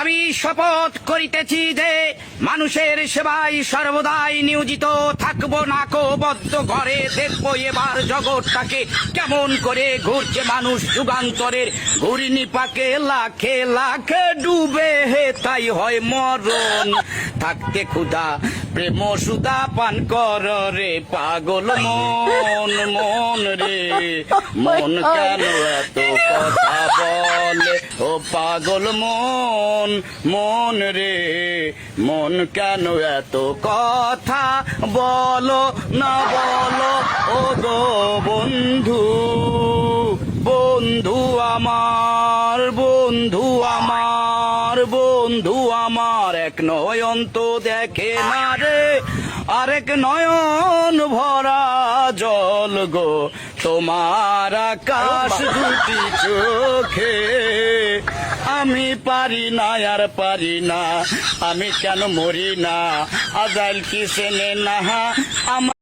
আমি শপথ করিতেছি যে মানুষের সেবায় সর্বদাই নিয়োজিত থাকব। নাকো বদ্ধ ঘরে দেখবো এবার জগৎটাকে কেমন করে ঘুরছে মানুষ যুগান্তরের ঘূর্ণিপাকে লাখে লাখে ডুবে হে তাই হয় মরণ। থাকতে ক্ষুধা প্রেম সুধা পান কর রে পাগল মন। মন রে মন কেন এত কথা বলে ও পাগল মন। মন রে মন কেন এত কথা বলো না বলো ও গো বন্ধু। বন্ধু আমার বন্ধু আমার বন্ধু আমার এক নয়ন তো দেখে না রে আরেক নয়ন ভরা জল গো তোমার আকাশ দুটি চোখে। আমি পারি না আর পারি না আমি কেন মরি না আজাইল কি চেনে না আমার।